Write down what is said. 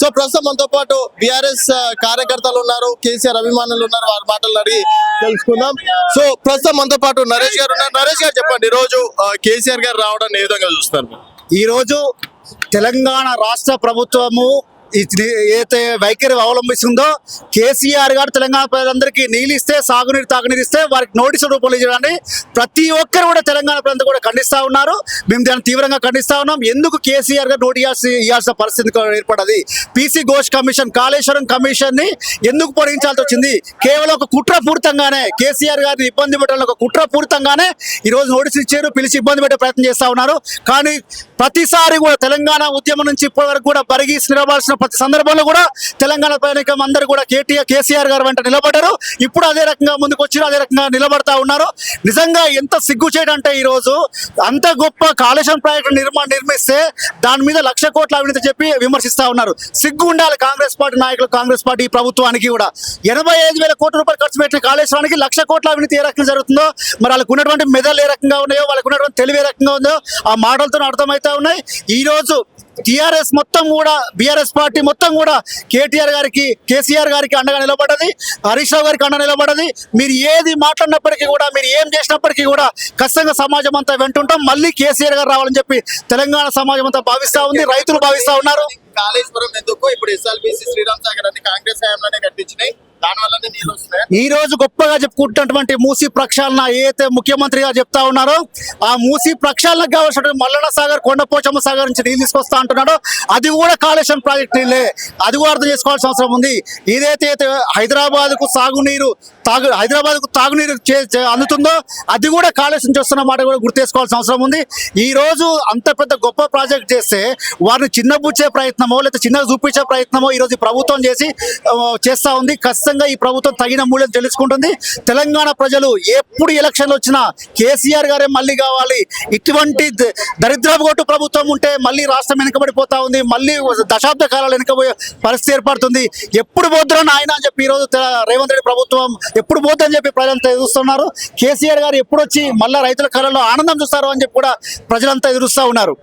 So ప్రస్తుతం మనతో పాటు బిఆర్ఎస్ కార్యకర్తలు ఉన్నారు, కేసీఆర్ అభిమానులు ఉన్నారు, వారి మాటలు అడిగి తెలుసుకుందాం. సో ప్రస్తుతం మనతో పాటు నరేష్ గారు ఉన్నారు. నరేష్ గారు చెప్పండి, ఈ రోజు కేసీఆర్ గారు రావడాన్ని ఏ విధంగా చూస్తారు? ఈ రోజు తెలంగాణ రాష్ట్ర ప్రభుత్వము ఏదైతే వైఖరి అవలంబిస్తుందో, కేసీఆర్ గారు తెలంగాణ ప్రజలందరికీ నీళ్ళు ఇస్తే, సాగునీరు తాగునీరు ఇస్తే వారికి నోటీసుల రూపంలో ఇవ్వడాన్ని ప్రతి ఒక్కరు కూడా తెలంగాణ ప్రజలంతా కూడా ఖండిస్తూ ఉన్నారు. మేము దాన్ని తీవ్రంగా ఖండిస్తా ఉన్నాం. ఎందుకు కేసీఆర్ గారు నోటీస్ ఇవ్వాల్సిన పరిస్థితి ఏర్పడది? PC Ghosh commission, Kaleshwaram commission ని ఎందుకు పొడిగించాల్సి వచ్చింది? కేవలం ఒక కుట్రపూరితంగానే కేసీఆర్ గారిని ఇబ్బంది పెట్టాలని ఒక కుట్రపూరితంగానే ఈ రోజు నోటీసులు ఇచ్చారు, పిలిచి ఇబ్బంది పెట్టే ప్రయత్నం చేస్తా ఉన్నారు. కానీ ప్రతిసారి కూడా తెలంగాణ ఉద్యమం నుంచి ఇప్పటి వరకు కూడా బరిగీసి నిలబడాల్సిన ప్రతి సందర్భంలో కూడా తెలంగాణ ప్రయాణికం అందరూ కూడా కేసీఆర్ గారు వెంట నిలబడ్డారు. ఇప్పుడు అదే రకంగా ముందుకు వచ్చి అదే రకంగా నిలబడతా ఉన్నారు. నిజంగా ఎంత సిగ్గు చేయడంటే, ఈ రోజు అంత గొప్ప కాళేశ్వరం ప్రాజెక్టు నిర్మిస్తే దాని మీద 1,00,000 కోట్ల అవినీతి చెప్పి విమర్శిస్తా ఉన్నారు. సిగ్గు ఉండాలి కాంగ్రెస్ పార్టీ నాయకులు, కాంగ్రెస్ పార్టీ ప్రభుత్వానికి కూడా. 85,000 కోట్ల రూపాయలు ఖర్చు పెట్టిన కాళేశ్వరానికి 1,00,000 కోట్ల అవినీతి ఏ రకంగా జరుగుతుందో, మరి వాళ్ళకు ఉన్నటువంటి మెదళ్ళు ఏ రకంగా ఉన్నాయో, వాళ్ళకు ఉన్నటువంటి తెలివి ఏ రకంగా ఉందో ఆ మాటలతో అర్థమవుతా ఉన్నాయి. ఈ రోజు టీఆర్ఎస్ మొత్తం కూడా, బీఆర్ఎస్ పార్టీ మొత్తం కూడా కేసీఆర్ గారికి అండగా నిలబడ్డది, హరీష్ రావు గారికి అండగా నిలబడ్డది. మీరు ఏది మాట్లాడినప్పటికీ కూడా, మీరు ఏం చేసినప్పటికీ కూడా ఖచ్చితంగా సమాజం అంతా వెంటుంటాం. మళ్ళీ కేసీఆర్ గారు రావాలని చెప్పి తెలంగాణ సమాజం అంతా భావిస్తా ఉంది, రైతులు భావిస్తా ఉన్నారు. కాళేశ్వరం ఎందుకు ఇప్పుడు ఎస్ఎల్బీసీ శ్రీరామ్ సాగర్ అన్ని కాంగ్రెస్ హయాంలోనే కట్టించినాయి, దానివల్లనే నీళ్ళు వస్తున్నాయి. ఈ రోజు గొప్పగా చెప్పుకుంటున్నటువంటి మూసీ ప్రక్షాళన ఏదైతే ముఖ్యమంత్రిగా చెప్తా ఉన్నారో, ఆ మూసీ ప్రక్షాళనకు కావాల్సిన మల్లన్న సాగర్, కొండపోచమ్మ సాగర్ నుంచి నీళ్ళు తీసుకొస్తా అంటున్నాడో, అది కూడా కాళేశ్వరం ప్రాజెక్ట్ నీళ్ళే. అది కూడా అర్థం చేసుకోవాల్సిన అవసరం ఉంది. ఏదైతే హైదరాబాద్ కు తాగునీరు అందుతుందో అది కూడా కాళేశ్వరం నుంచి వస్తున్న మాట కూడా గుర్తేసుకోవాల్సిన అవసరం ఉంది. ఈ రోజు అంత పెద్ద గొప్ప ప్రాజెక్ట్ చేస్తే వారిని చిన్నబుచ్చే ప్రయత్నమో లేదా చిన్నగా చూపించే ప్రయత్నమో ఈ రోజు ప్రభుత్వం చేస్తా ఉంది. ఖచ్చితంగా ఈ ప్రభుత్వం తగిన మూల్యం తెలుసుకుంటుంది. తెలంగాణ ప్రజలు ఎప్పుడు ఎలక్షన్లు వచ్చినా కేసీఆర్ గారే మళ్ళీ కావాలి. ఇటువంటి దరిద్రపు కొట్టు ప్రభుత్వం ఉంటే మళ్ళీ రాష్ట్రం వెనుకబడిపోతా ఉంది, మళ్ళీ దశాబ్ద కాలాలు వెనుకపోయే పరిస్థితి ఏర్పడుతుంది. ఎప్పుడు పోద్దురని ఆయన అని చెప్పి ఈరోజు రేవంత్ రెడ్డి ప్రభుత్వం ఎప్పుడు పోద్దని చెప్పి ప్రజలంతా ఎదురుస్తున్నారు. కేసీఆర్ గారు ఎప్పుడు వచ్చి మళ్ళీ రైతుల కళలో ఆనందం చూస్తారు అని చెప్పి కూడా ప్రజలంతా ఎదురుస్తూ ఉన్నారు.